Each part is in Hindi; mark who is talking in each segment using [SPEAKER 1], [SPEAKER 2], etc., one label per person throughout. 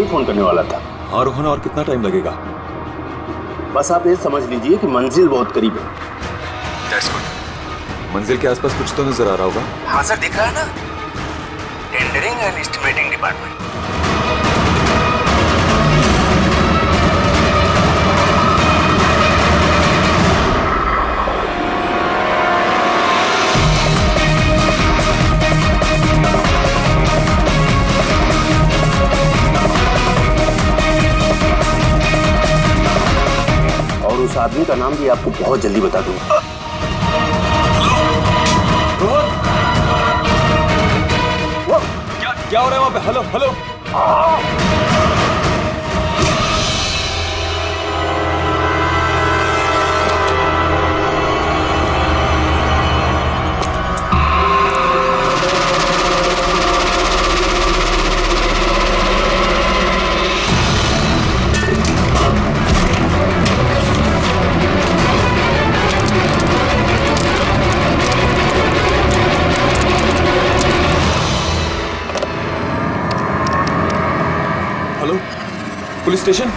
[SPEAKER 1] ही फोन करने वाला था।
[SPEAKER 2] हाँ रोहन, और कितना टाइम लगेगा?
[SPEAKER 1] बस आप ये समझ लीजिए कि मंजिल बहुत करीब है।
[SPEAKER 2] मंजिल के आसपास कुछ तो नजर आ रहा होगा।
[SPEAKER 1] हाँ सर, दिख रहा है ना, टेंडरिंग एंड एस्टिमेटिंग डिपार्टमेंट। और उस आदमी का नाम भी आपको बहुत जल्दी बता दूंगा।
[SPEAKER 2] रोहन, क्या हो रहा है वहां पे? Hello hello. Hello, police station.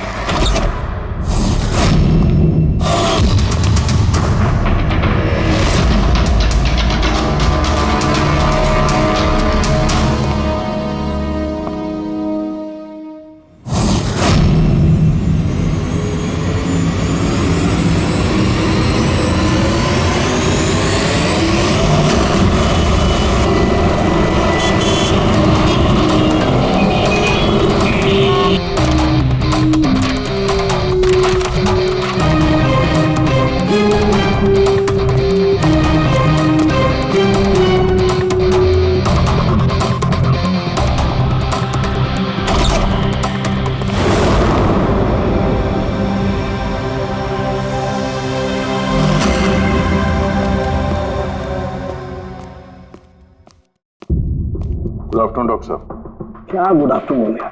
[SPEAKER 3] Good afternoon doctor साहब।
[SPEAKER 4] क्या गुड आफ्टरनून यार?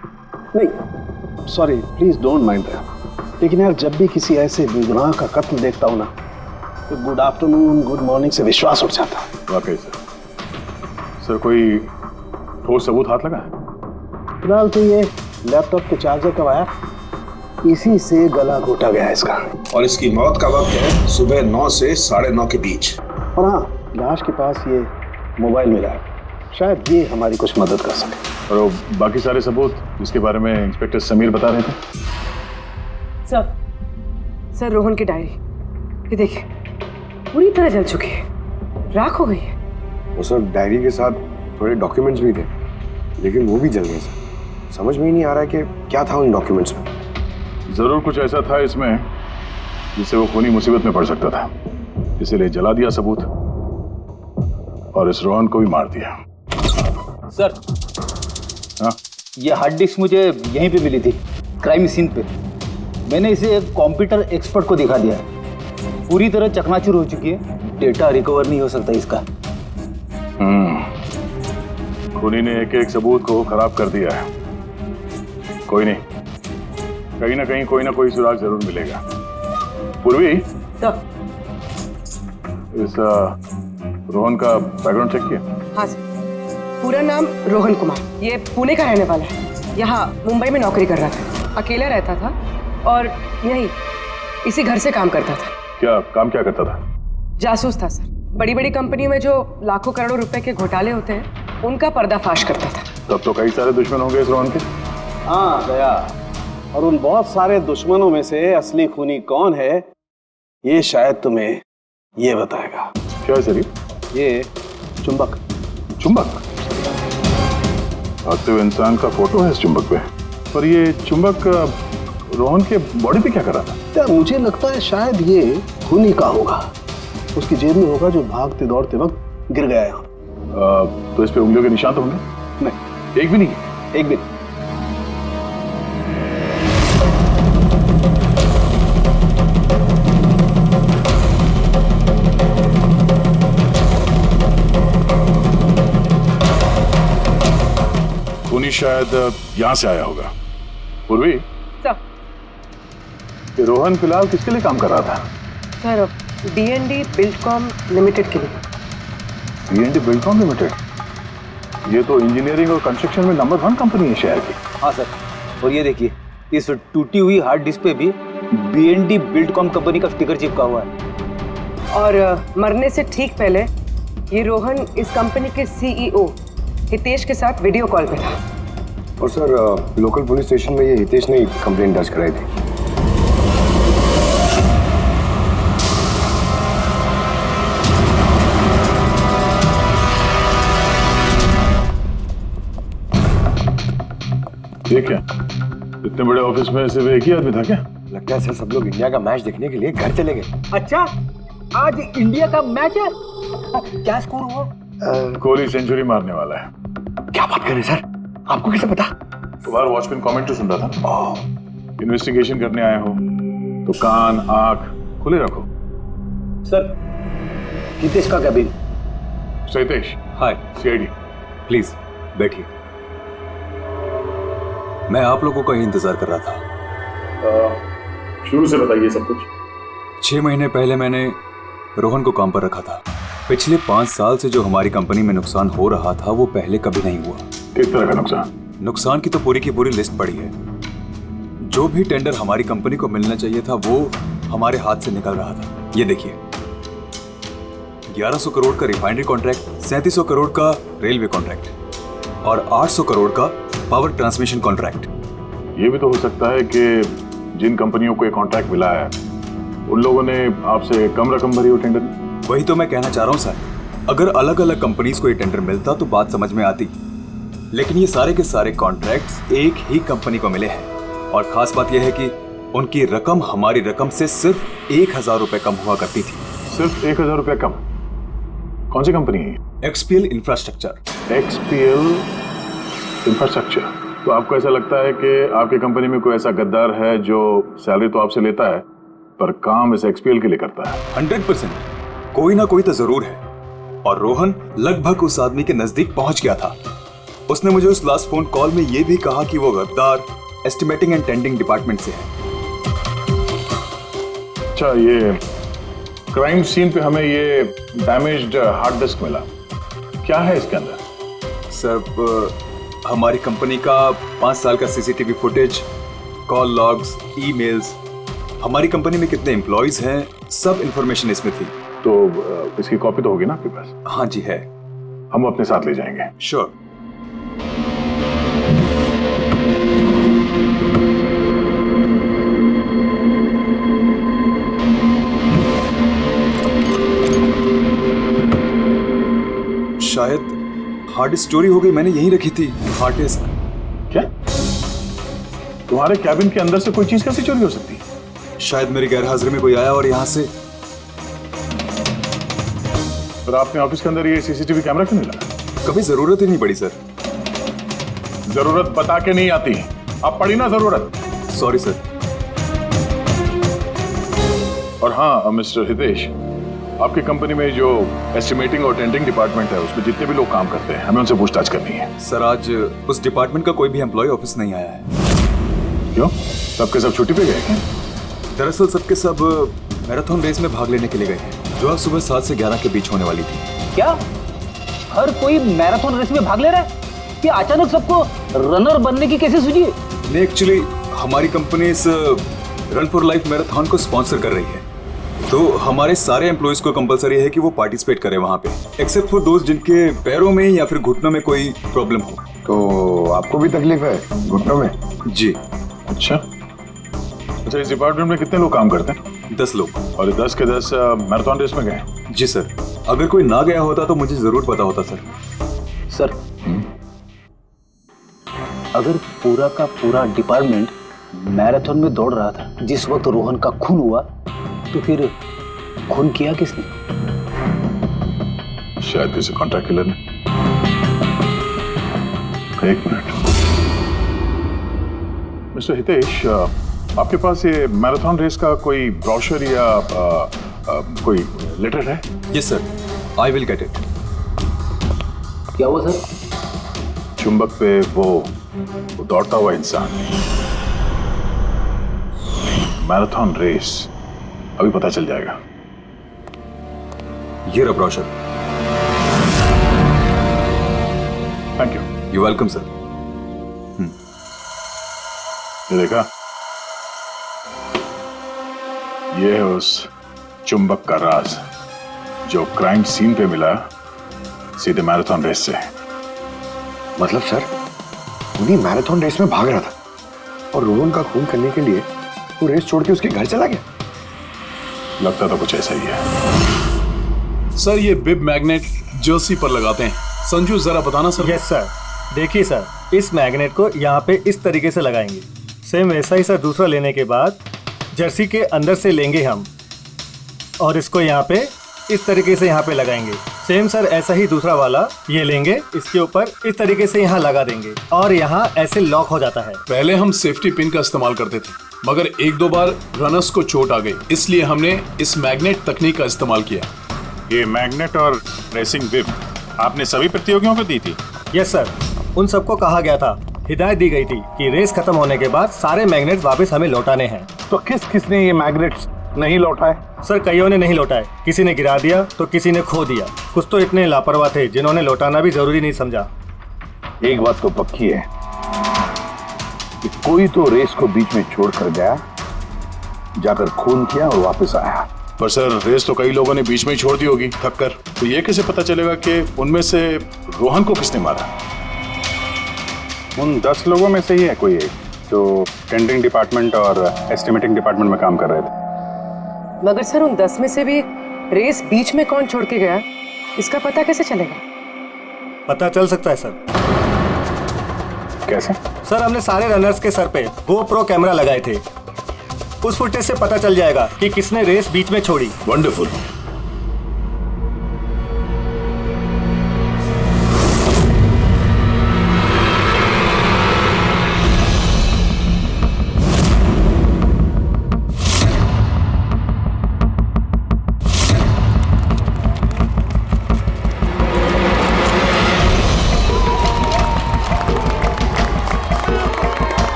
[SPEAKER 4] नहीं sorry, please don't mind that. लेकिन यार जब भी किसी ऐसे बेगुनाह का कत्ल देखता हूं ना, तो गुड आफ्टरनून गुड मॉर्निंग से विश्वास उठ जाता है।
[SPEAKER 3] वाकई सर कोई ठोस सबूत हाथ लगा है?
[SPEAKER 4] फिलहाल तो ये लैपटॉप के चार्जर का वायर, इसी से गला घोटा गया है इसका।
[SPEAKER 5] और इसकी मौत का वक्त है सुबह 9 से 9:30 के बीच।
[SPEAKER 4] और हाँ, लाश के पास ये मोबाइल मिला है, शायद ये हमारी कुछ मदद कर सके।
[SPEAKER 3] और वो बाकी सारे सबूत जिसके बारे में इंस्पेक्टर समीर बता रहे थे?
[SPEAKER 6] सर रोहन की डायरी, ये देखिए पूरी तरह जल चुकी है, राख हो गई है।
[SPEAKER 7] वो सर डायरी के साथ थोड़े डॉक्यूमेंट्स भी थे, लेकिन वो भी जल गए सर। समझ में ही नहीं आ रहा है कि क्या था उन डॉक्यूमेंट्स में।
[SPEAKER 3] जरूर कुछ ऐसा था इसमें जिससे वो खूनी मुसीबत में पड़ सकता था, इसीलिए जला दिया सबूत और इस रोहन को भी मार दिया।
[SPEAKER 8] सर,
[SPEAKER 3] हाँ?
[SPEAKER 8] ये हार्ड डिस्क मुझे यहीं पे मिली थी, क्राइम सीन पे। मैंने इसे एक कंप्यूटर एक्सपर्ट को दिखा दिया, पूरी तरह चकनाचूर हो चुकी है, डेटा रिकवर नहीं हो सकता इसका।
[SPEAKER 3] खूनी ने एक सबूत को खराब कर दिया है। कोई नहीं, कहीं ना कहीं कोई ना कोई सुराग जरूर मिलेगा। पूर्वी,
[SPEAKER 6] सर।
[SPEAKER 3] इस रोहन का बैकग्राउंड चेक किया?
[SPEAKER 6] हाँ सर, पूरा नाम रोहन कुमार, ये पुणे का रहने वाला है, यहाँ मुंबई में नौकरी कर रहा था, अकेला रहता था और यही इसी घर से काम करता था।
[SPEAKER 3] क्या काम क्या करता था?
[SPEAKER 6] जासूस था सर, बड़ी बड़ी कंपनियों में जो लाखों करोड़ों रुपए के घोटाले होते हैं उनका पर्दाफाश करता था।
[SPEAKER 3] तब तो कई सारे दुश्मन होंगे इस रोहन के।
[SPEAKER 4] हाँ दया, और उन बहुत सारे दुश्मनों में से असली खूनी कौन है ये शायद तुम्हें ये बताएगा।
[SPEAKER 3] क्या है शरीफ?
[SPEAKER 4] ये चुंबक।
[SPEAKER 3] चुंबक? भागते हुए इंसान का फोटो है इस चुंबक पे, पर ये चुंबक रोहन के बॉडी पे क्या कर रहा था?
[SPEAKER 4] क्या मुझे लगता है शायद ये खूनी का होगा, उसकी जेब में होगा जो भागते दौड़ते वक्त गिर गया यहाँ।
[SPEAKER 3] तो इस पे उंगलियों के निशान तो होंगे?
[SPEAKER 4] नहीं,
[SPEAKER 3] एक भी नहीं।
[SPEAKER 4] एक भी।
[SPEAKER 3] खूनी शायद यहाँ से आया होगा। पूर्वी,
[SPEAKER 6] सर।
[SPEAKER 3] ये रोहन फिलहाल किसके लिए काम कर रहा था?
[SPEAKER 6] सर, D&D बिल्डकॉम लिमिटेड के लिए।
[SPEAKER 3] D&D Buildcom limited? ये तो इंजीनियरिंग और कंस्ट्रक्शन में नंबर 1 कंपनी है शहर की।
[SPEAKER 8] हाँ सर, और ये देखिए, इस टूटी हुई हार्ड डिस्क पे भी BND बिल्डकॉम कंपनी का स्टिकर चिपका हुआ है।
[SPEAKER 6] और मरने से ठीक पहले ये रोहन इस कंपनी के CEO हितेश के साथ वीडियो कॉल पे था।
[SPEAKER 7] और सर लोकल पुलिस स्टेशन में ये हितेश ने कंप्लेंट दर्ज कराई थी।
[SPEAKER 3] ये क्या? इतने बड़े ऑफिस में सिर्फ एक ही आदमी था क्या?
[SPEAKER 7] लगता है सर सब लोग इंडिया का मैच देखने के लिए घर चले गए।
[SPEAKER 8] अच्छा, आज इंडिया का मैच है। क्या स्कोर हुआ?
[SPEAKER 3] कोहली सेंचुरी मारने वाला है।
[SPEAKER 7] क्या बात कर रहे हैं सर? आपको कैसे पता?
[SPEAKER 3] तुम्हारा वॉचमैन कमेंट्री सुन रहा था। इन्वेस्टिगेशन करने आए हो तो कान आंख खुले रखो।
[SPEAKER 8] सर, हितेश का cabin.
[SPEAKER 3] Hitesh,
[SPEAKER 2] hi,
[SPEAKER 3] CID।
[SPEAKER 2] Please बैठिए। मैं आप लोगों का ही इंतजार कर रहा था।
[SPEAKER 3] शुरू से बताइए सब कुछ।
[SPEAKER 2] 6 महीने पहले मैंने रोहन को काम पर रखा था। पिछले 5 साल से जो हमारी कंपनी में नुकसान हो रहा था वो पहले कभी नहीं हुआ।
[SPEAKER 3] किस तरह का नुकसान?
[SPEAKER 2] नुकसान की तो पूरी की पूरी लिस्ट पड़ी है। जो भी टेंडर हमारी कंपनी को मिलना चाहिए था वो हमारे हाथ से निकल रहा था। ये देखिए, 1100 करोड़ का रिफाइनरी कॉन्ट्रैक्ट, 3700 करोड़ का रेलवे कॉन्ट्रैक्ट और 800 करोड़ का पावर ट्रांसमिशन कॉन्ट्रैक्ट।
[SPEAKER 3] ये भी तो हो सकता है कि जिन कंपनियों को ये कॉन्ट्रैक्ट मिला है उन लोगों ने आपसे कम रकम भरी हो टेंडर में।
[SPEAKER 2] वही तो मैं कहना चाह रहा हूँ सर। अगर अलग अलग कंपनीज को ये टेंडर मिलता तो बात समझ में आती, लेकिन ये सारे के सारे कॉन्ट्रैक्ट्स एक ही कंपनी को मिले हैं। और खास बात यह है कि उनकी रकम हमारी रकम से सिर्फ 1000 रुपए कम हुआ करती थी।
[SPEAKER 3] सिर्फ 1000 रुपया कम? कौन सी कंपनी है?
[SPEAKER 2] XPL infrastructure.
[SPEAKER 3] XPL infrastructure. तो आपको ऐसा लगता है कि आपकी कंपनी में कोई ऐसा गद्दार है जो सैलरी तो आपसे लेता है पर काम इस XPL के लिए करता है?
[SPEAKER 2] 100% कोई ना कोई तो जरूर है। और रोहन लगभग उस आदमी के नजदीक पहुंच गया था। उसने मुझे उस लास्ट फोन कॉल में यह भी कहा कि वो गद्दार एस्टिमेटिंग एंड टेंडिंग डिपार्टमेंट से है।
[SPEAKER 3] अच्छा, ये क्राइम सीन पे हमें ये डैमेज्ड हार्ड डिस्क मिला, क्या है इसके अंदर?
[SPEAKER 2] सर, हमारी कंपनी का 5 साल का CCTV footage, call logs, emails, हमारी कंपनी में कितने एम्प्लॉयज हैं, सब इंफॉर्मेशन इसमें थी।
[SPEAKER 3] तो इसकी कॉपी तो होगी ना आपके पास?
[SPEAKER 2] हाँ जी है।
[SPEAKER 3] हम अपने साथ ले जाएंगे।
[SPEAKER 2] श्योर। शायद हार्ड डिस्क चोरी हो गई, मैंने यहीं रखी थी हार्ड डिस्क।
[SPEAKER 3] क्या? तुम्हारे कैबिन के अंदर से कोई चीज कैसे चोरी हो सकती है?
[SPEAKER 2] शायद मेरी गैरहाजिरी में कोई आया और यहाँ से।
[SPEAKER 3] पर आपने ऑफिस के अंदर ये CCTV कैमरा क्यों नहीं लगा?
[SPEAKER 2] कभी जरूरत ही नहीं पड़ी सर।
[SPEAKER 3] जरूरत बता के नहीं आती, अब पड़ी ना जरूरत।
[SPEAKER 2] Sorry sir.
[SPEAKER 3] और हाँ मिस्टर हितेश, आपकी कंपनी में जो एस्टिमेटिंग और टेंडिंग डिपार्टमेंट है उसमें जितने भी लोग काम करते हैं हमें उनसे पूछताछ करनी है।
[SPEAKER 2] सर, आज उस डिपार्टमेंट का कोई भी एम्प्लॉय ऑफिस नहीं आया है।
[SPEAKER 3] क्यों? सबके सब छुट्टी पे गए क्या?
[SPEAKER 2] दरअसल सबके सब मैराथन रेस में भाग लेने के लिए गए हैं जो आज सुबह 7 से 11 के बीच होने वाली थी।
[SPEAKER 8] क्या हर कोई मैराथन रेस में भाग ले रहा है? कि अचानक सबको रनर बनने की कैसे सूझी?
[SPEAKER 2] नहीं, एक्चुअली हमारी कंपनी इस रन फॉर लाइफ मैराथन को स्पॉन्सर कर रही है, तो हमारे सारे एम्प्लॉयज को कंपलसरी है कि वो पार्टिसिपेट करें वहाँ पे, एक्सेप्ट फॉर दोस्त जिनके पैरों में या फिर घुटनों में कोई प्रॉब्लम हो।
[SPEAKER 7] तो आपको भी तकलीफ है घुटनों में?
[SPEAKER 2] जी।
[SPEAKER 3] अच्छा, इस डिपार्टमेंट में कितने लोग काम करते हैं?
[SPEAKER 2] 10 लोग।
[SPEAKER 3] और 10 के 10 मैराथन रेस में गए?
[SPEAKER 2] जी सर। अगर कोई ना गया होता तो मुझे जरूर पता होता सर।
[SPEAKER 8] सर, अगर पूरा का पूरा डिपार्टमेंट मैराथन में दौड़ रहा था जिस वक्त रोहन का खून हुआ, तो फिर खून किया किसने?
[SPEAKER 3] शायद किसी कॉन्ट्रैक्ट किलर ने। एक मिनट मिस्टर हितेश, आपके पास ये मैराथन रेस का कोई ब्रोशर या कोई लेटर है?
[SPEAKER 2] Yes sir, I will get it.
[SPEAKER 8] क्या हुआ सर?
[SPEAKER 3] चुंबक पे वो दौड़ता हुआ इंसान, मैराथन रेस, अभी पता चल जाएगा।
[SPEAKER 2] ये रहा brochure.
[SPEAKER 3] Thank you.
[SPEAKER 2] You welcome sir.
[SPEAKER 3] ये देखा, ये है उस चुंबक का राज जो क्राइम सीन पे मिला सीधे मैराथन रेस से।
[SPEAKER 7] मतलब सर, उन्हीं मैराथन रेस में भाग रहा था और रोहन का खून करने के लिए वो रेस छोड़ के उसके घर चला गया।
[SPEAKER 3] लगता तो कुछ ऐसा ही है।
[SPEAKER 9] सर ये बिब मैग्नेट जर्सी पर लगाते हैं। संजू जरा बताना सर।
[SPEAKER 10] Yes sir. देखिए सर, इस मैग्नेट को यहाँ पे इस तरीके से लगाएंगे। सेम वैसा ही सर दूसरा लेने के बाद जर्सी के अंदर से लेंगे हम और इसको यहाँ पे इस तरीके से यहाँ पे लगाएंगे। सेम सर ऐसा ही दूसरा वाला ये लेंगे, इसके ऊपर इस तरीके से यहाँ लगा देंगे और यहाँ ऐसे लॉक हो जाता है।
[SPEAKER 9] पहले हम सेफ्टी पिन का इस्तेमाल करते थे मगर एक दो बार रनर्स को चोट आ गई, इसलिए हमने इस मैग्नेट तकनीक का इस्तेमाल किया।
[SPEAKER 3] ये मैग्नेट और रेसिंग बिब आपने सभी प्रतियोगियों को दी थी?
[SPEAKER 10] यस सर, उन सबको कहा गया था, हिदायत दी गई थी कि रेस खत्म होने के बाद सारे मैग्नेट्स वापस हमें लौटाने हैं।
[SPEAKER 4] तो किसने ये मैग्नेट्स नहीं लौटाए?
[SPEAKER 10] सर कईयों ने नहीं लौटाए, किसी ने गिरा दिया तो किसी ने खो दिया। कुछ तो इतने लापरवाह थे जिन्होंने लौटाना भी जरूरी नहीं समझा।
[SPEAKER 4] एक बात तो पक्की है कि कोई तो रेस को बीच में छोड़ कर गया, जाकर खून किया और वापस आया।
[SPEAKER 3] पर सर रेस तो कई लोगों ने बीच में ही छोड़ दी होगी थक कर, तो ये कैसे पता चलेगा कि उनमें से रोहन को किसने मारा?
[SPEAKER 11] उन 10 लोगों में से ही है कोई एक जो टेंडरिंग डिपार्टमेंट और एस्टिमेटिंग डिपार्टमेंट में काम कर रहे थे।
[SPEAKER 6] मगर सर उन 10 में से भी रेस बीच में कौन छोड़ के गया, इसका पता कैसे चलेगा?
[SPEAKER 10] पता चल सकता है सर।
[SPEAKER 11] कैसे?
[SPEAKER 10] सर हमने सारे रनर्स के सर पे GoPro कैमरा लगाए थे, उस फुटेज से पता चल जाएगा कि किसने रेस बीच में छोड़ी।
[SPEAKER 3] वंडरफुल।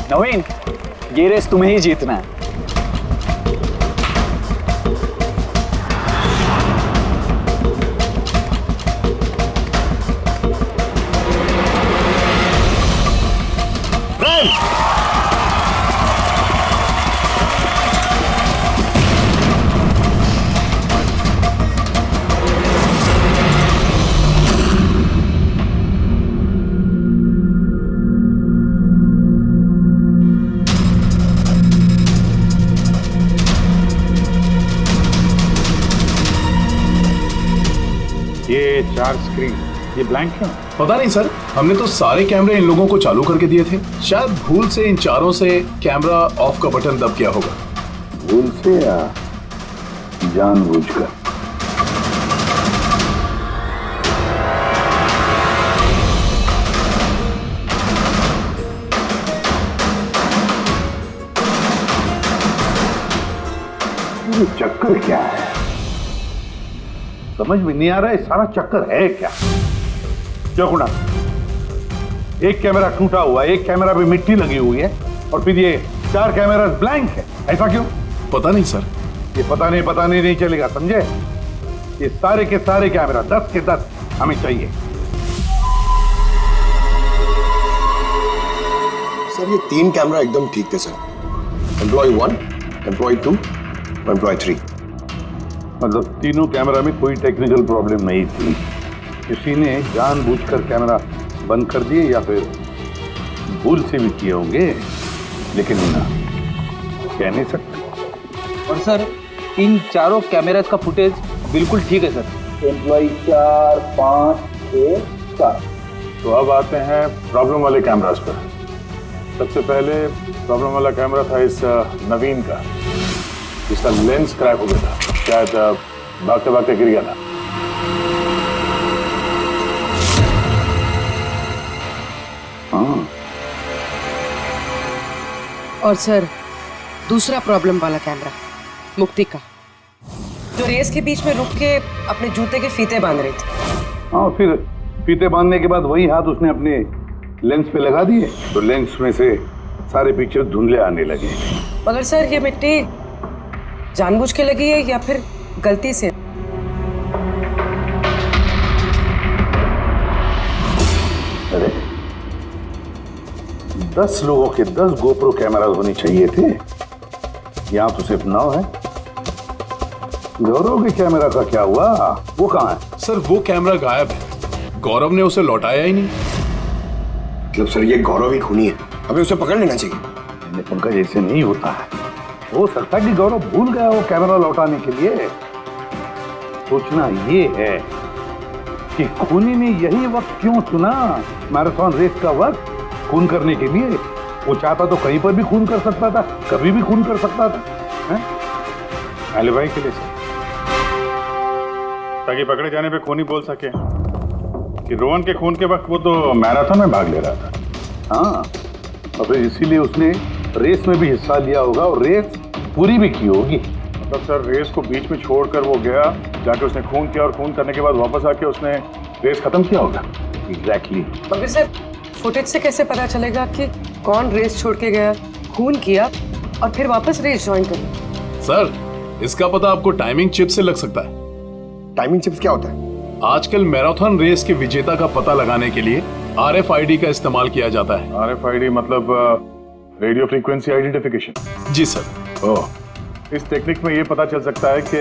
[SPEAKER 8] नवीन, ये रेस तुम्हें ही जीतना है।
[SPEAKER 11] ये 4 स्क्रीन, ये ब्लैंक क्यों?
[SPEAKER 9] पता नहीं सर, हमने तो सारे कैमरे इन लोगों को चालू करके दिए थे। शायद भूल से इन चारों से कैमरा ऑफ का बटन दब गया होगा।
[SPEAKER 4] भूल से या जानबूझकर? ये चक्कर क्या है? समझ में नहीं आ रहा है, सारा चक्कर है क्या? क्यों कुणाल? एक कैमरा टूटा हुआ है, एक कैमरा पे मिट्टी लगी हुई है और फिर ये 4 कैमरा ब्लैंक है, ऐसा क्यों?
[SPEAKER 9] पता नहीं सर।
[SPEAKER 4] ये पता नहीं चलेगा, समझे? ये सारे के सारे कैमरा 10 के 10 हमें चाहिए।
[SPEAKER 7] सर ये 3 कैमरा एकदम ठीक थे सर। Employ 1, employ 2, employ 3।
[SPEAKER 4] मतलब तीनों कैमरा में कोई टेक्निकल प्रॉब्लम नहीं थी, किसी ने जानबूझकर कैमरा बंद कर दिए या फिर भूल से भी किए होंगे, लेकिन कह नहीं सकते।
[SPEAKER 8] और सर इन चारों कैमरास का फुटेज बिल्कुल ठीक है सर। एम्प्लॉय 4, 5, 6, 4।
[SPEAKER 3] तो अब आते हैं प्रॉब्लम वाले कैमरास पर। सबसे पहले प्रॉब्लम वाला कैमरा था इस नवीन का, जिसका लेंस क्रैक हो गया था, शायद भागते भागते गिर गया था।
[SPEAKER 4] हाँ।
[SPEAKER 6] और सर दूसरा प्रॉब्लम वाला कैमरा मुक्ति का, जो रेस के बीच में रुक के अपने जूते के फीते बांध रही थी।
[SPEAKER 4] हाँ, फिर फीते बांधने के बाद वही हाथ उसने अपने लेंस पे लगा दिए तो लेंस में से सारे पिक्चर धुंधले आने लगे।
[SPEAKER 6] मगर सर ये मिट्टी जानबूझ के लगी है या फिर गलती से?
[SPEAKER 4] 10 लोगों के 10 गोप्रो कैमरा होने चाहिए थे, यहाँ तो सिर्फ 9 है। गौरव के कैमरा का क्या हुआ? वो कहाँ है?
[SPEAKER 9] सर वो कैमरा गायब है, गौरव ने उसे लौटाया ही नहीं।
[SPEAKER 7] मतलब सर ये गौरव ही खूनी है, हमें उसे पकड़ लेना चाहिए।
[SPEAKER 4] पंकज ऐसे नहीं होता है, हो सकता है कि गौरव भूल गया वो कैमरा लौटाने के लिए। सोचना ये है कि खूनी ने यही वक्त क्यों चुना, मैराथन रेस का वक्त खून करने के लिए। वो चाहता तो कहीं पर भी खून कर सकता था, कभी भी खून कर सकता था।
[SPEAKER 11] एलिबाई के लिए सर, ताकि पकड़े जाने पे खूनी बोल सके कि रोहन के खून के वक्त वो तो मैराथन में भाग ले रहा था।
[SPEAKER 4] हाँ, और फिर इसीलिए उसने रेस में भी हिस्सा लिया होगा और रेस पूरी भी की होगी।
[SPEAKER 3] मतलब सर रेस को बीच में छोड़कर वो गया, जाके उसने खून किया और खून करने के बाद वापस आके उसने रेस खत्म किया होगा।
[SPEAKER 4] एग्जैक्टली।
[SPEAKER 6] मगर सर फुटेज से कैसे पता चलेगा कि कौन रेस छोड़ के गया, खून किया और फिर वापस रेस ज्वाइन कर?
[SPEAKER 9] सर इसका पता आपको टाइमिंग चिप से लग सकता है।
[SPEAKER 7] टाइमिंग चिप्स क्या होता है?
[SPEAKER 9] आजकल मैराथन रेस के विजेता का पता लगाने के लिए RFID का इस्तेमाल किया जाता है।
[SPEAKER 3] RFID मतलब रेडियो फ्रीक्वेंसी आइडेंटिफिकेशन।
[SPEAKER 9] जी सर।
[SPEAKER 3] ओह, इस टेक्निक में ये पता चल सकता है कि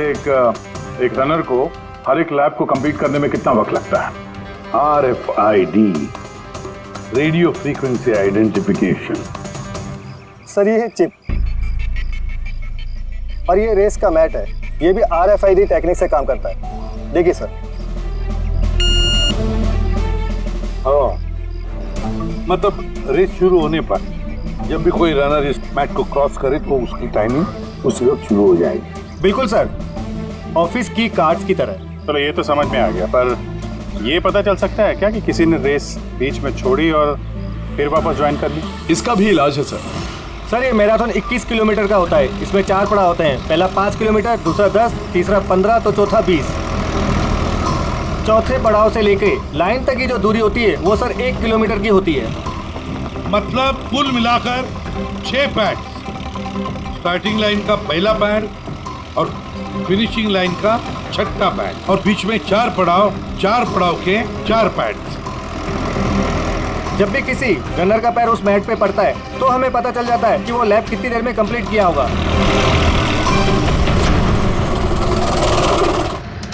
[SPEAKER 3] एक रनर को हर एक लैप को कंप्लीट करने में कितना वक्त लगता है।
[SPEAKER 4] RFID, radio frequency identification.
[SPEAKER 10] Sir ये है चिप और ये रेस का मैट है, ये भी RFID टेक्निक से काम करता है। देखिए सर।
[SPEAKER 4] हाँ, मतलब रेस शुरू होने पर जब भी कोई रनर इस मैट को क्रॉस करे तो उसकी टाइमिंग उसी वक्त शुरू हो जाएगी।
[SPEAKER 10] बिल्कुल सर, ऑफिस की कार्ड्स की तरह।
[SPEAKER 11] चलो ये तो समझ में आ गया, पर ये पता चल सकता है क्या कि किसी ने रेस बीच में छोड़ी और फिर वापस ज्वाइन कर ली?
[SPEAKER 9] इसका भी इलाज है सर।
[SPEAKER 10] सर ये मैराथन 21 किलोमीटर का होता है, इसमें 4 पड़ाव होते हैं। पहला 5 किलोमीटर, दूसरा 10, तीसरा 15 तो चौथा 20। चौथे पड़ाव से लेके लाइन तक की जो दूरी होती है वो सर 1 किलोमीटर की होती है।
[SPEAKER 4] मतलब कुल मिलाकर 6 पैड, स्टार्टिंग लाइन का पहला पैड और फिनिशिंग लाइन का छठा पैड, और बीच में 4 पड़ाव के 4 पैड।
[SPEAKER 10] जब भी किसी रनर का पैर उस मैट पे पड़ता है तो हमें पता चल जाता है कि वो लैप कितनी देर में कंप्लीट किया होगा।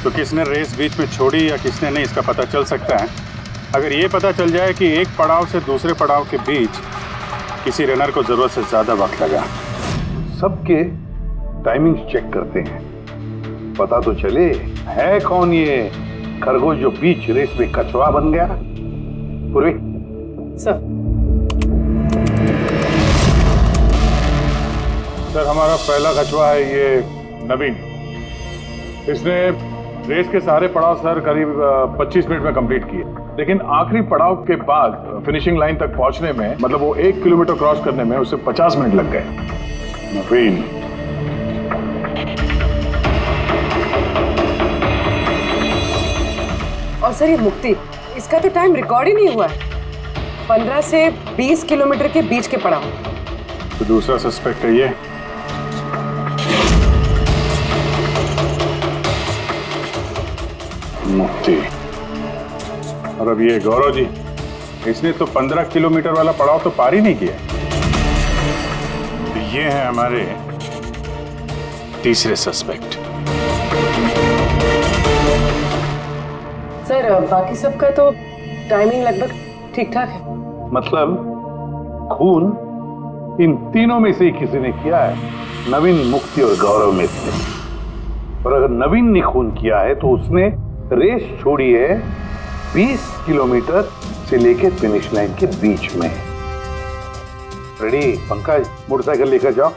[SPEAKER 11] तो किसने रेस बीच में छोड़ी या किसने नहीं, इसका पता चल सकता है अगर ये पता चल जाए कि एक पड़ाव से दूसरे पड़ाव के बीच किसी रनर को जरूरत से ज्यादा वक्त लगा।
[SPEAKER 4] सबके टाइमिंग चेक करते हैं, पता तो चले है कौन ये खरगोश जो बीच रेस में कछुआ बन गया। पूर्वी
[SPEAKER 6] सर
[SPEAKER 3] हमारा पहला कछुआ है ये नवीन। इसने रेस के सारे पड़ाव सर करीब 25 मिनट में कंप्लीट किए, लेकिन आखिरी पड़ाव के बाद फिनिशिंग लाइन तक पहुंचने में, मतलब वो 1 किलोमीटर क्रॉस करने में उसे 50 मिनट लग गए। नवीन
[SPEAKER 6] और सर ये मुक्ति, इसका तो टाइम रिकॉर्ड ही नहीं हुआ है। 15 से 20 किलोमीटर के बीच के पड़ाव।
[SPEAKER 11] तो दूसरा सस्पेक्ट है ये। मुक्ति। और अब ये गौरव जी, इसने तो 15 किलोमीटर वाला पड़ाव तो पार ही नहीं किया। तो ये है हमारे तीसरे सस्पेक्ट।
[SPEAKER 6] सर बाकी सबका तो टाइमिंग लगभग ठीक ठाक है।
[SPEAKER 4] मतलब खून इन तीनों में से ही किसी ने किया है, नवीन, मुक्ति और गौरव में से। और अगर नवीन ने खून किया है तो उसने रेस छोड़ी है 20 किलोमीटर से लेकर फिनिश लाइन के बीच में। रेडी पंकज, मोटरसाइकिल लेकर जाओ,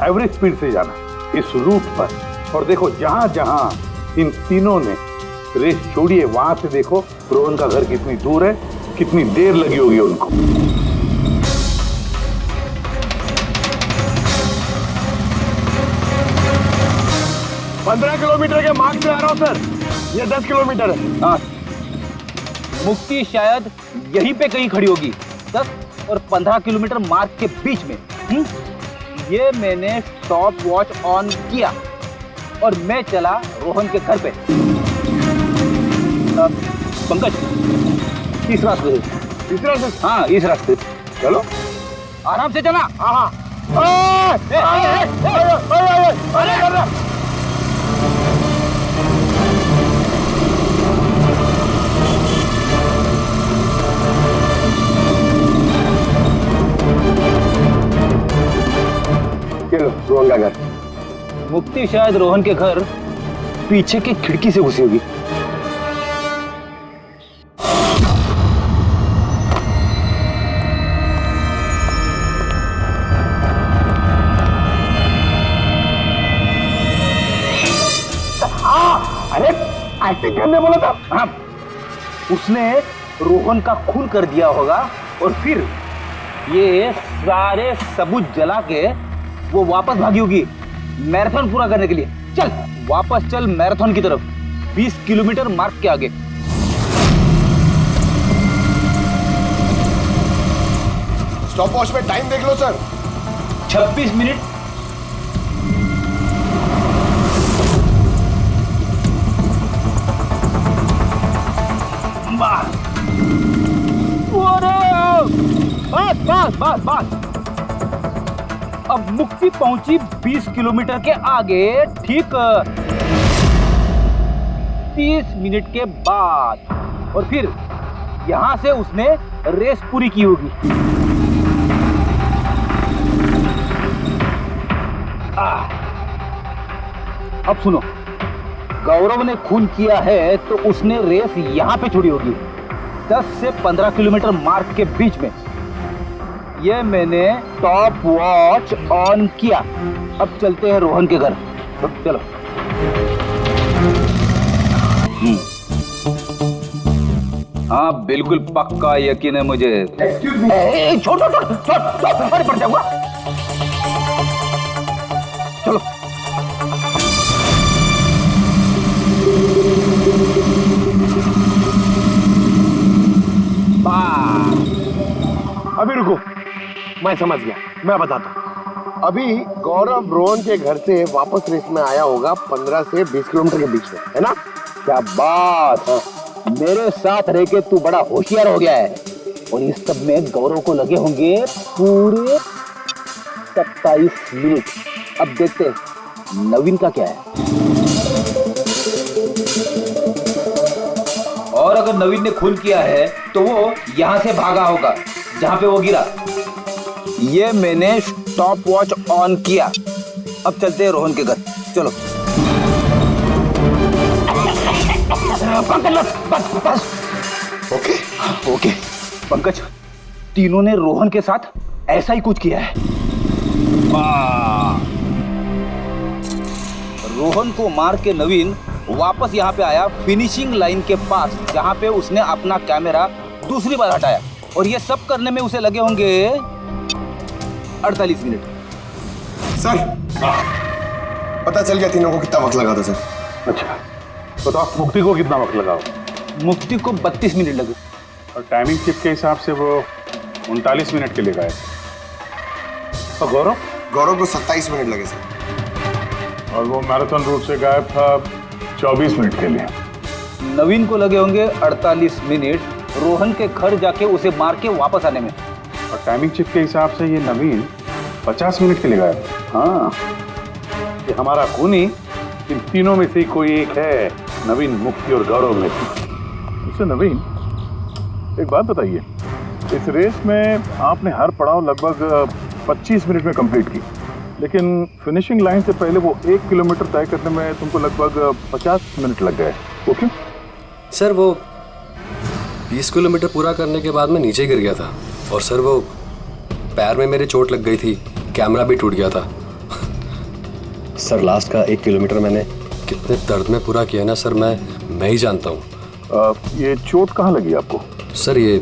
[SPEAKER 4] एवरेज स्पीड से जाना इस रूट पर, और देखो जहां जहां इन तीनों ने रेस छोड़ी है वहां से देखो रोहन का घर कितनी दूर है, कितनी देर लगी होगी उनको।
[SPEAKER 7] 15 किलोमीटर के मार्ग पे आ रहा हूँ सर, ये 10 किलोमीटर है।
[SPEAKER 8] हाँ, मुक्ति शायद यहीं पे कहीं खड़ी होगी, 10 और 15 किलोमीटर मार्ग के बीच में। ये मैंने स्टॉप वॉच ऑन किया और मैं चला रोहन के घर पे। पंकज, इस रास्ते से।
[SPEAKER 7] इस रास्ते?
[SPEAKER 8] हाँ, इस रास्ते।
[SPEAKER 7] चलो
[SPEAKER 8] आराम से चला।
[SPEAKER 7] हाँ चलो रोहन का घर।
[SPEAKER 8] मुक्ति शायद रोहन के घर पीछे की खिड़की से घुसी होगी।
[SPEAKER 7] अरे एक्टिंग करने बोला था।
[SPEAKER 8] हाँ, उसने रोहन का खून कर दिया होगा और फिर ये सारे सबूत जला के वो वापस भागी होगी मैराथन पूरा करने के लिए। चल वापस चल मैराथन की तरफ, 20 किलोमीटर मार्ग के आगे।
[SPEAKER 7] स्टॉप वॉच में टाइम देख लो सर।
[SPEAKER 8] 26 मिनट। बस बस बस बस। अब मुक्ति पहुंची 20 किलोमीटर के आगे, ठीक 30 मिनट के बाद, और फिर यहां से उसने रेस पूरी की होगी। अब सुनो, गौरव ने खून किया है तो उसने रेस यहां पे छोड़ी होगी, 10 से 15 किलोमीटर मार्ग के बीच में। ये मैंने टॉप वॉच ऑन किया। अब चलते हैं रोहन के घर। चलो। हाँ बिल्कुल पक्का यकीन है मुझे। छोड़ छोड़ छोड़ छोड़, पड़ जाऊंगा। चलो।
[SPEAKER 7] अभी रुको, मैं समझ गया, मैं बताता हूँ। अभी गौरव रोहन के घर से वापस रेस में आया होगा 15 से 20 किलोमीटर के बीच में, है ना?
[SPEAKER 8] क्या बात है, मेरे साथ रह के तू बड़ा होशियार हो गया है। और इस सब में गौरव को लगे होंगे पूरे 27 मिनट। अब देखते हैं नवीन का क्या है। और अगर नवीन ने खून किया है तो वो यहां से भागा होगा जहां पे वो गिरा। ये मैंने स्टॉप वॉच ऑन किया। अब चलते हैं रोहन के घर। चलो। बस बस।
[SPEAKER 7] ओके
[SPEAKER 8] ओके पंकज, तीनों ने रोहन के साथ ऐसा ही कुछ किया है। रोहन को मार के नवीन वापस यहाँ पे आया फिनिशिंग लाइन के पास, जहाँ पे उसने अपना कैमरा दूसरी बार हटाया। और ये सब करने में उसे लगे होंगे 48 मिनट।
[SPEAKER 7] सर पता चल गया तीनों को कितना वक्त लगा था सर।
[SPEAKER 4] अच्छा बताओ, मुक्ति को कितना वक्त लगा?
[SPEAKER 8] मुक्ति को 32 मिनट लगे।
[SPEAKER 11] और टाइमिंग चिप के हिसाब से वो 39 मिनट के लिए गए।
[SPEAKER 4] और गौरव?
[SPEAKER 7] गौरव को 27 मिनट लगे सर।
[SPEAKER 3] और वो मैराथन रूट से गायब था 24 मिनट के लिए।
[SPEAKER 8] नवीन को लगे होंगे 48 मिनट रोहन के घर जाके उसे मार के वापस आने में।
[SPEAKER 11] और टाइमिंग चिप के हिसाब से ये नवीन 50 मिनट के लिए गायब।
[SPEAKER 4] हाँ, ये हमारा खूनी इन तीनों में से कोई एक है, नवीन, मुक्ति और गौरव में से।
[SPEAKER 3] उससे नवीन, एक बात बताइए, इस रेस में आपने हर पड़ाव लगभग 25 मिनट में कंप्लीट की, लेकिन फिनिशिंग लाइन से पहले वो 1 किलोमीटर तय करने में तुमको लगभग 50 मिनट लग गए। वो क्यों?
[SPEAKER 12] सर वो 20 किलोमीटर पूरा करने के बाद मैं नीचे गिर गया था और सर वो पैर में मेरे चोट लग गई थी, कैमरा भी टूट गया था। सर लास्ट का 1 किलोमीटर मैंने कितने दर्द में पूरा किया ना सर, मैं ही जानता हूँ।
[SPEAKER 3] ये चोट कहाँ लगी आपको?
[SPEAKER 12] सर ये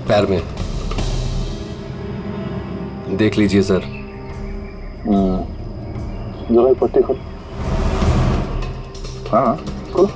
[SPEAKER 12] पैर में, देख लीजिए सर।
[SPEAKER 3] जरा एक पट्टी खोल। हाँ खोलो।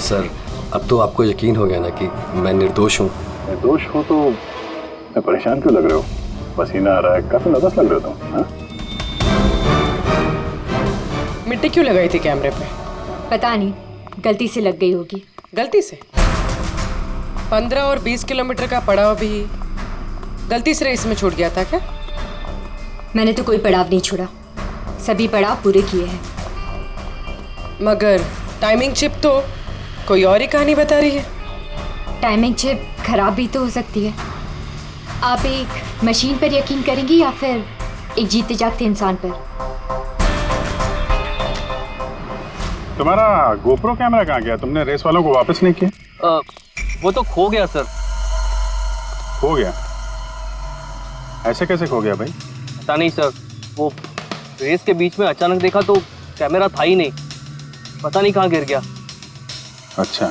[SPEAKER 12] सर अब तो आपको यकीन हो गया ना कि मैं निर्दोष हूँ।
[SPEAKER 3] निर्दोष हो तो मैं परेशान क्यों लग रहे हो? पसीना आ रहा है, काफी नर्वस लग रहे तुम। हाँ?
[SPEAKER 6] मिट्टी क्यों लगाई थी कैमरे पे?
[SPEAKER 13] पता नहीं, गलती से लग गई होगी।
[SPEAKER 6] गलती से? 15 और 20 किलोमीटर का पड़ाव भी गलती से रेस में छूट गया था क्या?
[SPEAKER 13] मैंने तो कोई पड़ाव नहीं छोड़ा, सभी पड़ाव पूरे किए हैं।
[SPEAKER 6] मगर टाइमिंग चिप तो कोई और ही कहानी बता रही है।
[SPEAKER 13] टाइमिंग चिप खराब भी तो हो सकती है। आप एक मशीन पर यकीन करेंगी या फिर एक जीते जागते इंसान पर?
[SPEAKER 11] तुम्हारा गोप्रो कैमरा कहाँ गया? तुमने रेस वालों को वापस नहीं किया?
[SPEAKER 8] वो तो खो गया सर।
[SPEAKER 11] खो गया? ऐसे कैसे खो गया भाई?
[SPEAKER 8] पता नहीं सर, वो रेस के बीच में अचानक देखा तो कैमरा था ही नहीं, पता नहीं कहाँ गिर गया।
[SPEAKER 11] अच्छा,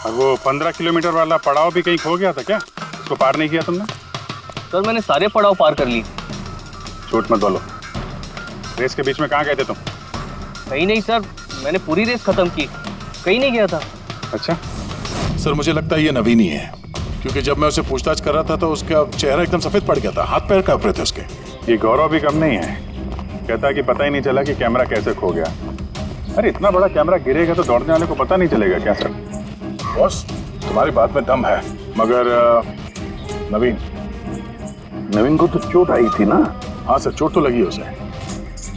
[SPEAKER 11] और वो 15 किलोमीटर वाला पड़ाव भी कहीं खो गया था क्या? उसको पार नहीं किया तुमने?
[SPEAKER 8] सर मैंने सारे पड़ाव पार कर ली।
[SPEAKER 11] झूठ मत बोलो, रेस के बीच में कहाँ गए थे तुम?
[SPEAKER 8] कहीं नहीं सर, मैंने पूरी रेस खत्म की, कहीं नहीं गया था।
[SPEAKER 11] अच्छा
[SPEAKER 9] सर मुझे लगता है ये नवीन ही है, क्योंकि जब मैं उसे पूछताछ कर रहा था तो उसका चेहरा एकदम सफेद पड़ गया था, हाथ पैर कांप रहे थे उसके।
[SPEAKER 11] ये गौरव भी कम नहीं है, कहता है कि पता ही नहीं चला कि कैमरा कैसे खो गया। अरे इतना बड़ा कैमरा गिरेगा तो दौड़ने वाले को पता नहीं चलेगा क्या सर?
[SPEAKER 3] बॉस तुम्हारी बात में दम है, मगर नवीन को तो चोट आई थी ना? हाँ सर, चोट तो लगी उसे,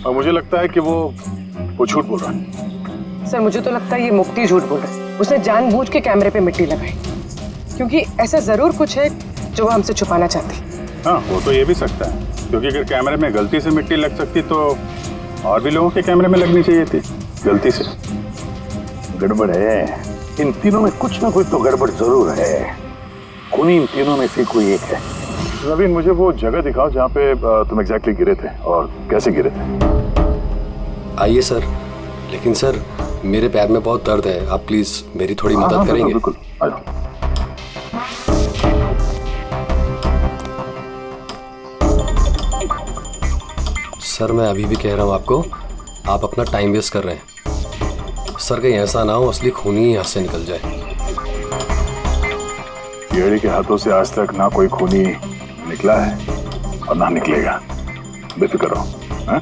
[SPEAKER 3] और मुझे लगता है कि वो झूठ बोल रहा है।
[SPEAKER 6] सर मुझे तो लगता है ये मुक्ति झूठ बोल रहा है। उसने जानबूझ के कैमरे पे मिट्टी लगाई, क्योंकि ऐसा जरूर कुछ है जो वो हमसे छुपाना चाहती।
[SPEAKER 11] हाँ वो तो ये भी सकता है, क्योंकि अगर कैमरे में गलती से मिट्टी लग सकती तो और भी लोगों के कैमरे में लगनी चाहिए थी गलती से।
[SPEAKER 4] गड़बड़ है, इन तीनों में कुछ ना कुछ तो गड़बड़ जरूर है। खूनी इन तीनों में से कोई एक है।
[SPEAKER 3] नवीन मुझे वो जगह दिखाओ जहाँ पे तुम एग्जैक्टली गिरे थे और कैसे गिरे थे।
[SPEAKER 12] आइए सर, लेकिन सर मेरे पैर में बहुत दर्द है, आप प्लीज मेरी थोड़ी मदद करेंगे?
[SPEAKER 3] बिल्कुल, आ जाओ।
[SPEAKER 12] सर मैं अभी भी कह रहा हूँ आपको, आप अपना टाइम वेस्ट कर रहे हैं। सर कहीं ऐसा ना हो असली खूनी यहाँ से निकल जाए।
[SPEAKER 3] येड़ी के हाथों से आज तक ना कोई खूनी निकला है और ना निकलेगा, बेफिक्र रहो। हाँ?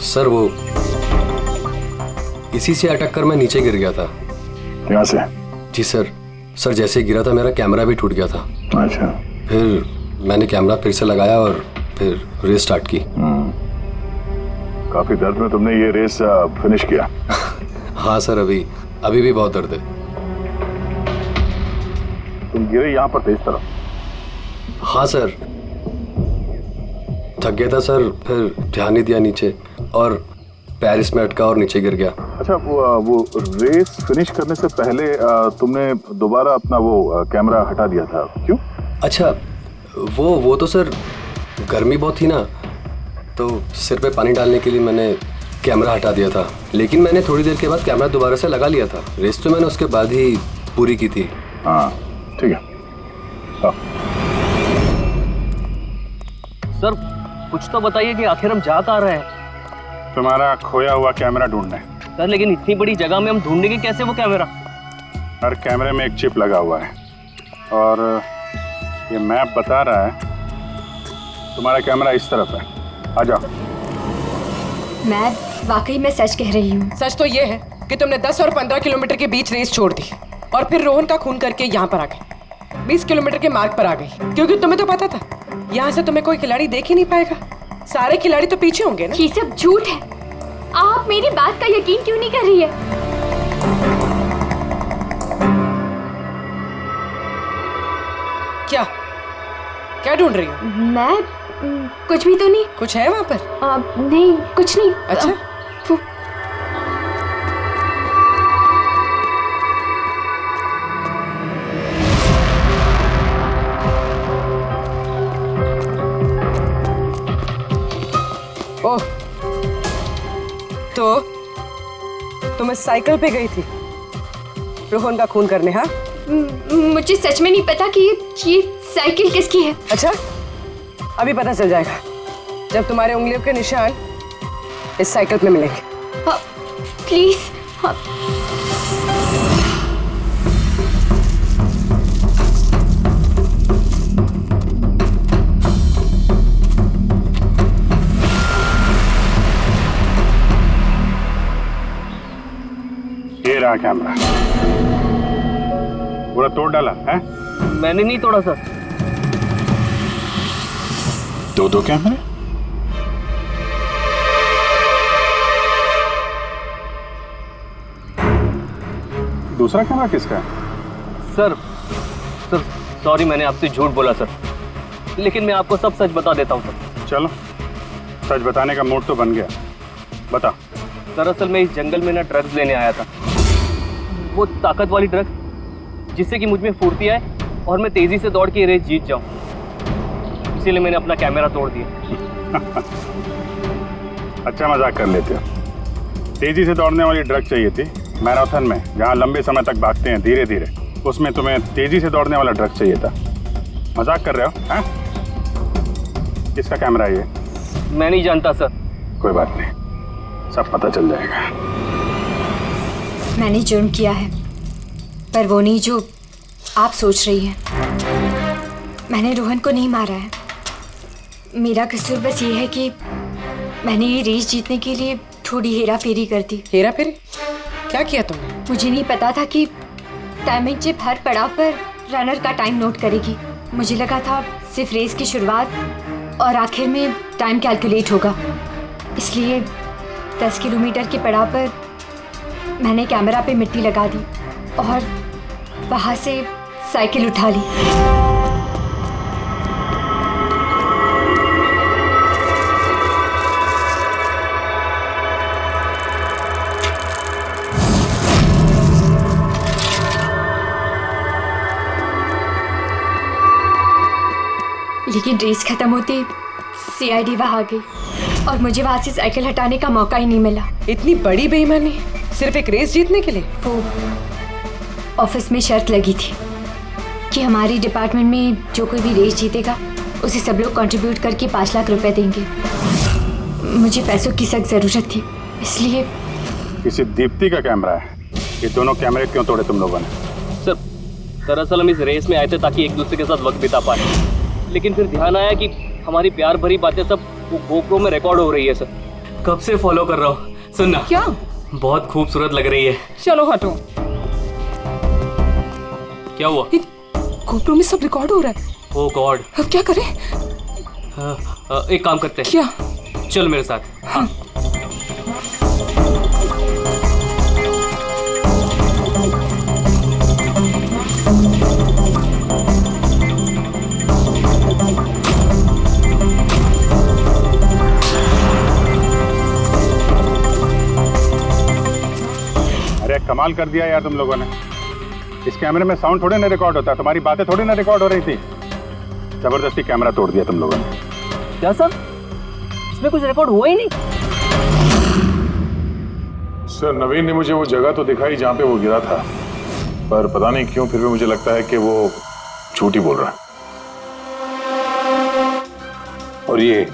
[SPEAKER 12] सर वो इसी से अटक कर मैं नीचे गिर गया था।
[SPEAKER 3] यहाँ से? जी
[SPEAKER 12] सर जैसे ही गिरा था मेरा कैमरा भी टूट गया था।
[SPEAKER 3] अच्छा।
[SPEAKER 12] फिर मैंने कैमरा फिर से लगाया और फिर रेस स्टार्ट की।
[SPEAKER 3] काफी दर्द में तुमने ये रेस फिनिश किया?
[SPEAKER 12] हाँ सर, अभी भी बहुत दर्द है।
[SPEAKER 3] तुम गिरे यहाँ पर तेज तरफ?
[SPEAKER 12] हाँ सर, थक गया था सर, फिर ध्यान नहीं दिया नीचे और पैर इसमें अटका और नीचे गिर गया।
[SPEAKER 3] अच्छा, वो रेस फिनिश करने से पहले तुमने दोबारा अपना वो कैमरा हटा दिया था, क्यों?
[SPEAKER 12] अच्छा वो तो सर गर्मी बहुत थी ना, तो सिर पे पानी डालने के लिए मैंने कैमरा हटा दिया था, लेकिन मैंने थोड़ी देर के बाद कैमरा दोबारा से लगा लिया था। रेस तो मैंने उसके बाद ही पूरी की थी।
[SPEAKER 3] हाँ ठीक है।
[SPEAKER 8] सर कुछ तो बताइए कि आखिर हम जा कहाँ रहे हैं?
[SPEAKER 11] तुम्हारा खोया हुआ कैमरा ढूंढने।
[SPEAKER 8] सर लेकिन इतनी बड़ी जगह में हम ढूंढेंगे कैसे वो कैमरा?
[SPEAKER 11] हर कैमरे में एक चिप लगा हुआ है और ये मैप बता रहा है तुम्हारा कैमरा इस तरफ है। आ जाओ।
[SPEAKER 13] मैं वाकई में सच कह रही हूँ।
[SPEAKER 6] सच तो ये है कि तुमने 10 और 15 किलोमीटर के बीच रेस छोड़ दी और फिर रोहन का खून करके यहाँ पर आ गई, 20 किलोमीटर के मार्ग पर आ गई, क्योंकि तुम्हें तो पता था यहाँ से तुम्हें कोई खिलाड़ी देख ही नहीं पाएगा। सारे खिलाड़ी तो पीछे होंगे ना।
[SPEAKER 13] ये सब झूठ है। आप मेरी बात का यकीन क्यों नहीं कर रही है?
[SPEAKER 6] क्या ढूंढ रही हो?
[SPEAKER 13] मैं कुछ भी तो नहीं।
[SPEAKER 6] कुछ है वहाँ पर?
[SPEAKER 13] नहीं कुछ नहीं।
[SPEAKER 6] अच्छा ओह, तो तुम इस साइकिल पे गई थी रोहन का खून करने? हाँ,
[SPEAKER 13] मुझे सच में नहीं पता कि ये साइकिल किसकी है।
[SPEAKER 6] अच्छा, अभी पता चल जाएगा जब तुम्हारे उंगलियों के निशान इस साइकिल पे मिलेंगे।
[SPEAKER 13] प्लीज।
[SPEAKER 11] रहा कैमरा? पूरा तोड़ डाला है?
[SPEAKER 8] मैंने नहीं तोड़ा सर।
[SPEAKER 11] दो कैमरे? दूसरा कैमरा किसका है?
[SPEAKER 8] सर सॉरी, मैंने आपसे झूठ बोला सर, लेकिन मैं आपको सब सच बता देता हूँ सर।
[SPEAKER 11] चलो, सच बताने का मूड तो बन गया, बता।
[SPEAKER 8] दरअसल मैं इस जंगल में ना ड्रग्स लेने आया था, वो ताकत वाली ड्रग्स जिससे कि मुझ में फुर्ती आए और मैं तेजी से दौड़ के ये रेस जीत जाऊं। इसीलिए मैंने अपना कैमरा तोड़ दिया।
[SPEAKER 11] अच्छा मजाक कर लेते हो। तेजी से दौड़ने वाली ड्रग चाहिए थी मैराथन में, जहाँ लंबे समय तक भागते हैं धीरे धीरे, उसमें तुम्हें तेजी से दौड़ने वाला ड्रग चाहिए था। मजाक कर रहे हो? हैं? किसका कैमरा है ये?
[SPEAKER 8] मैं नहीं जानता सर।
[SPEAKER 11] कोई बात नहीं, सब पता चल जाएगा।
[SPEAKER 13] मैंने जुर्म किया है, पर वो नहीं जो आप सोच रही हैं। मैंने रोहन को नहीं मारा है। मेरा कसूर बस ये है कि मैंने ये रेस जीतने के लिए थोड़ी हेरा फेरी कर दी।
[SPEAKER 6] हेरा फेरी? क्या किया तुमने?
[SPEAKER 13] मुझे नहीं पता था कि टाइमिंग चिप हर पड़ाव पर रनर का टाइम नोट करेगी। मुझे लगा था सिर्फ रेस की शुरुआत और आखिर में टाइम कैलकुलेट होगा, इसलिए 10 किलोमीटर के पड़ाव पर मैंने कैमरा पे मिट्टी लगा दी और वहाँ से साइकिल उठा ली। लेकिन रेस खत्म होते सीआईडी वहां आ गई और मुझे वहां से साइकिल हटाने का मौका ही नहीं मिला।
[SPEAKER 6] इतनी बड़ी बेईमानी सिर्फ एक रेस जीतने के लिए?
[SPEAKER 13] वो ऑफिस में शर्त लगी थी कि हमारी डिपार्टमेंट में जो कोई भी रेस जीतेगा उसे सब लोग कंट्रीब्यूट करके 5 लाख रुपए देंगे। मुझे पैसों की सख्त जरूरत थी, इसलिए।
[SPEAKER 11] किसी दीप्ति का कैमरा है? ये दोनों कैमरे क्यों तोड़े तुम लोगों ने?
[SPEAKER 8] सर दरअसल हम इस रेस में आए थे ताकि एक दूसरे के साथ वक्त बिता पाए, लेकिन फिर ध्यान आया कि हमारी प्यार भरी बातें सब वो गोप्रो में रिकॉर्ड हो रही है सर।
[SPEAKER 14] कब से फॉलो कर रहा हूँ। सुनना,
[SPEAKER 6] क्या?
[SPEAKER 14] बहुत खूबसूरत लग रही है।
[SPEAKER 6] चलो हटो।
[SPEAKER 14] क्या हुआ?
[SPEAKER 6] गोप्रो में सब रिकॉर्ड हो रहा है।
[SPEAKER 14] ओ गॉड,
[SPEAKER 6] अब क्या करें?
[SPEAKER 14] एक काम करते हैं।
[SPEAKER 6] क्या?
[SPEAKER 14] चल मेरे साथ। हाँ।
[SPEAKER 11] कमाल कर दिया यार तुम लोगों ने। इस कैमरे में साउंड थोड़े ना रिकॉर्ड होता, तुम्हारी बातें थोड़ी ना रिकॉर्ड हो रही थी। जबरदस्ती कैमरा तोड़ दिया तुम लोगों ने।
[SPEAKER 8] क्या सर? इसमें कुछ रिकॉर्ड हुआ ही नहीं।
[SPEAKER 3] सर नवीन ने मुझे वो जगह तो दिखाई जहां पे वो गिरा था, पर पता नहीं क्यों फिर भी मुझे लगता है कि वो झूठ ही बोल रहा है।
[SPEAKER 4] और ये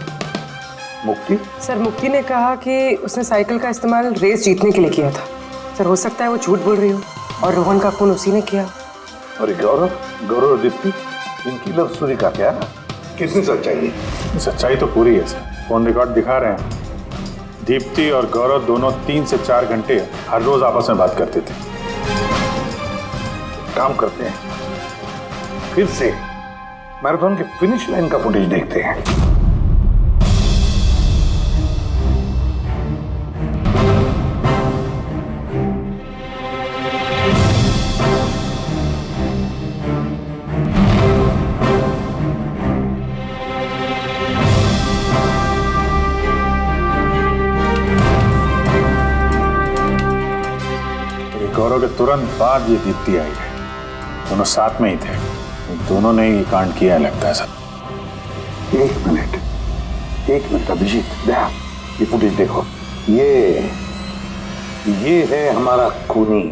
[SPEAKER 4] मुक्ति?
[SPEAKER 6] सर मुक्ति ने कहा कि उसने साइकिल का इस्तेमाल रेस जीतने के लिए किया था। सर हो सकता है वो झूठ बोल रही हो और रोहन का खून उसी ने किया।
[SPEAKER 4] और गौरव और दीप्ति, इनकी लव स्टोरी का क्या? कितनी सच्चाई है?
[SPEAKER 11] सच्चाई तो पूरी है सर, फोन रिकॉर्ड दिखा रहे हैं। दीप्ति और गौरव दोनों 3 से 4 घंटे हर रोज आपस में बात करते थे।
[SPEAKER 4] काम करते हैं, फिर से मैराथन के फिनिश लाइन का फुटेज देखते हैं।
[SPEAKER 3] गौरव के तुरंत बाद ये दीप्ति आई है, दोनों साथ में ही थे। दोनों ने ही कांड किया है लगता है सर।
[SPEAKER 4] एक मिनट अभिजीत, ये फुटेज देखो। ये है हमारा खूनी।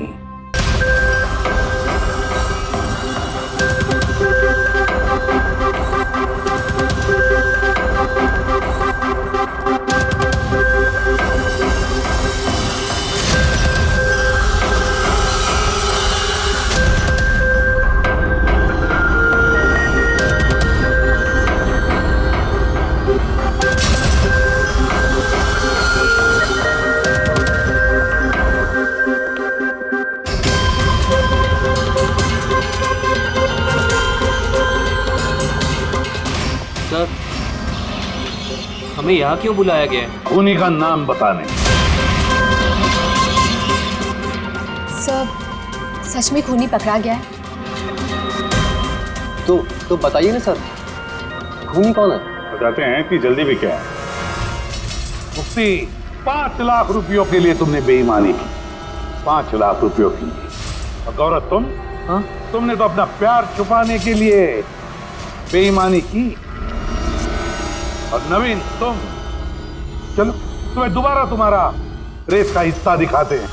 [SPEAKER 14] हमें यहाँ क्यों बुलाया गया है?
[SPEAKER 4] खूनी का नाम बताने।
[SPEAKER 13] सर, सच में खूनी पकड़ा गया है?
[SPEAKER 12] तो बताइए ना सर, खूनी कौन है?
[SPEAKER 11] बताते हैं, इतनी जल्दी भी क्या है। मुफ्ती, 5 लाख रुपयों के लिए तुमने बेईमानी की, 5 लाख रुपयों की। और गौरव तुम? हाँ? तुमने तो अपना प्यार छुपाने के लिए बेईमानी की। और नवीन तुम, चलो तुम्हें दोबारा तुम्हारा रेस का हिस्सा दिखाते हैं।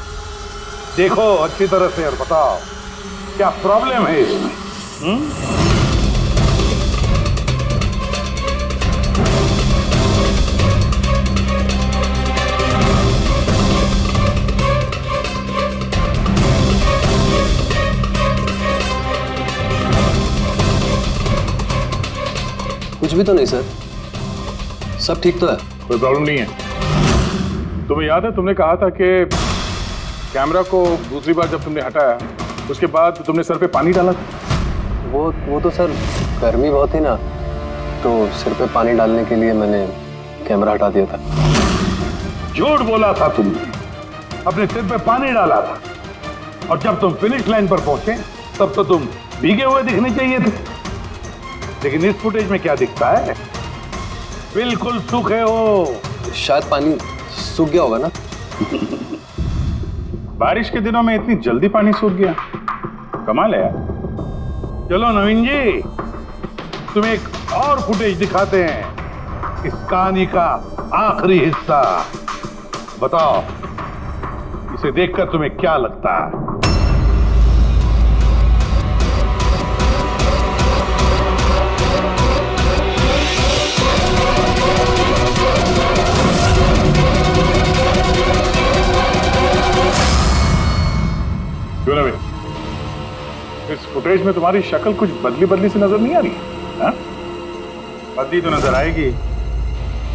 [SPEAKER 11] देखो अच्छी तरह से और बताओ क्या प्रॉब्लम है इसमें।
[SPEAKER 12] कुछ भी तो नहीं सर, सब ठीक तो है।
[SPEAKER 11] कोई प्रॉब्लम नहीं है। तुम्हें याद है तुमने कहा था कि कैमरा को दूसरी बार जब तुमने हटाया उसके बाद तुमने सर पे पानी डाला था?
[SPEAKER 12] वो तो सर गर्मी बहुत थी ना, तो सिर पे पानी डालने के लिए मैंने कैमरा हटा दिया था।
[SPEAKER 11] झूठ बोला था तुमने, अपने सिर पे पानी डाला था। और जब तुम फिनिश लाइन पर पहुंचे तब तो तुम भीगे हुए दिखने चाहिए थे, लेकिन इस फुटेज में क्या दिखता है? बिल्कुल सूखे हो।
[SPEAKER 12] शायद पानी सूख गया होगा ना।
[SPEAKER 11] बारिश के दिनों में इतनी जल्दी पानी सूख गया, कमाल है यार। चलो नवीन जी, तुम्हें एक और फुटेज दिखाते हैं, इस कहानी का आखिरी हिस्सा। बताओ इसे देखकर तुम्हें क्या लगता है? क्यों नवीन, इस फुटेज में तुम्हारी शक्ल कुछ बदली बदली सी नजर नहीं आ रही है? बदली तो नजर आएगी,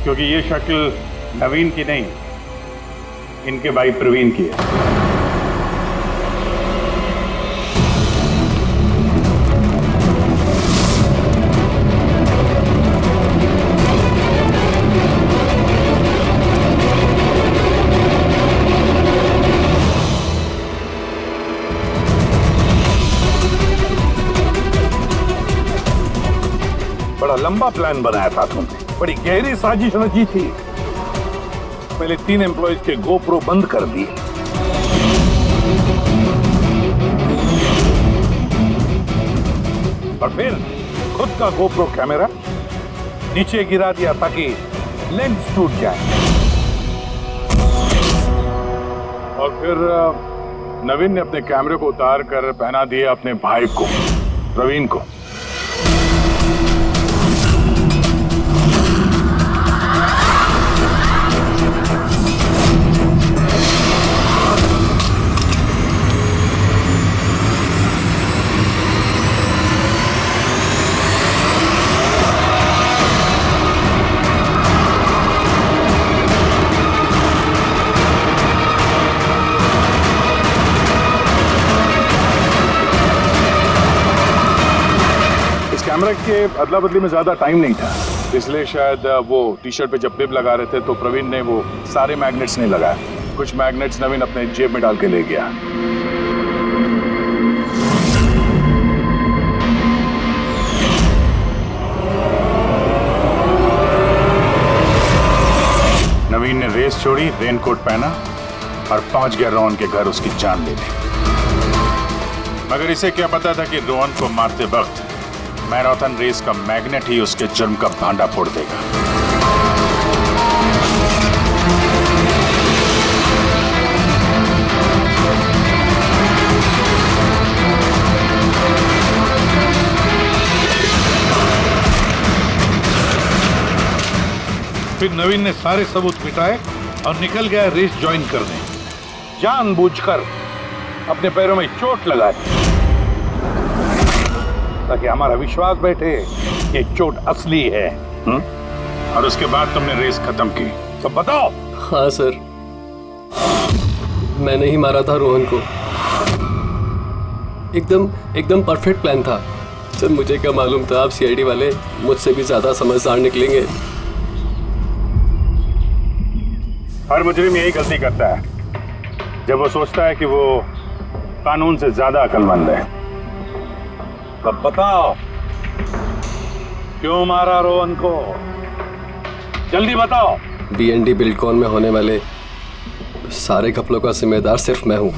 [SPEAKER 11] क्योंकि ये शक्ल नवीन की नहीं, इनके भाई प्रवीण की है। बड़ा लंबा प्लान बनाया था तुमने, बड़ी गहरी साजिश रची थी। पहले 3 एम्प्लॉइज के गोप्रो बंद कर दिए, और फिर खुद का गोप्रो कैमरा नीचे गिरा दिया ताकि लेंस टूट जाए। और फिर नवीन ने अपने कैमरे को उतार कर पहना दिया अपने भाई को, प्रवीण को। कैमरा के अदला बदली में ज्यादा टाइम नहीं था, इसलिए शायद वो टी शर्ट पे जब बिब लगा रहे थे तो प्रवीण ने वो सारे मैग्नेट्स नहीं लगाए। कुछ मैग्नेट्स नवीन अपने जेब में डाल के ले गया। नवीन ने रेस छोड़ी, रेनकोट पहना और पहुंच गया रोहन के घर उसकी जान लेने। मगर इसे क्या पता था कि रोहन को मारते वक्त मैराथन रेस का मैग्नेट ही उसके जुर्म का भांडा फोड़ देगा। फिर नवीन ने सारे सबूत मिटाए और निकल गया रेस ज्वाइन करने, जानबूझकर अपने पैरों में चोट लगाई ताकि हमारा विश्वास बैठे कि चोट असली है। और उसके बाद तुमने रेस खत्म की, तो बताओ।
[SPEAKER 12] हाँ सर, मैंने ही मारा था रोहन को। एकदम परफेक्ट प्लान था सर। मुझे क्या मालूम था आप सीआईडी वाले मुझसे भी ज्यादा समझदार निकलेंगे।
[SPEAKER 11] हर मुजरिम यही गलती करता है जब वो सोचता है कि वो कानून से ज्यादा अक्लमंद है।
[SPEAKER 4] तब बताओ क्यों मारा रोहन को, जल्दी बताओ।
[SPEAKER 12] BND बिल्डकॉन में होने वाले सारे घपलों का जिम्मेदार सिर्फ मैं हूँ।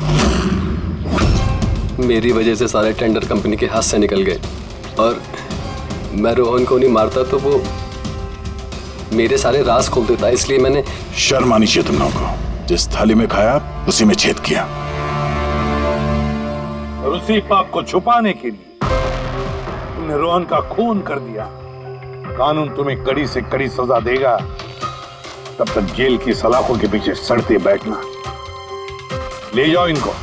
[SPEAKER 12] मेरी वजह से सारे टेंडर कंपनी के हाथ से निकल गए और मैं रोहन को नहीं मारता तो वो मेरे सारे राज खोल देता, इसलिए मैंने।
[SPEAKER 3] शर्म आनी चाहिए तुम लोगों को। जिस थाली में खाया उसी में छेद किया।
[SPEAKER 4] और उसी पाप को छुपाने के लिए तुमने रोहन का खून कर दिया। कानून तुम्हें कड़ी से कड़ी सजा देगा, तब तक जेल की सलाखों के पीछे सड़ते बैठना। ले जाओ इनको।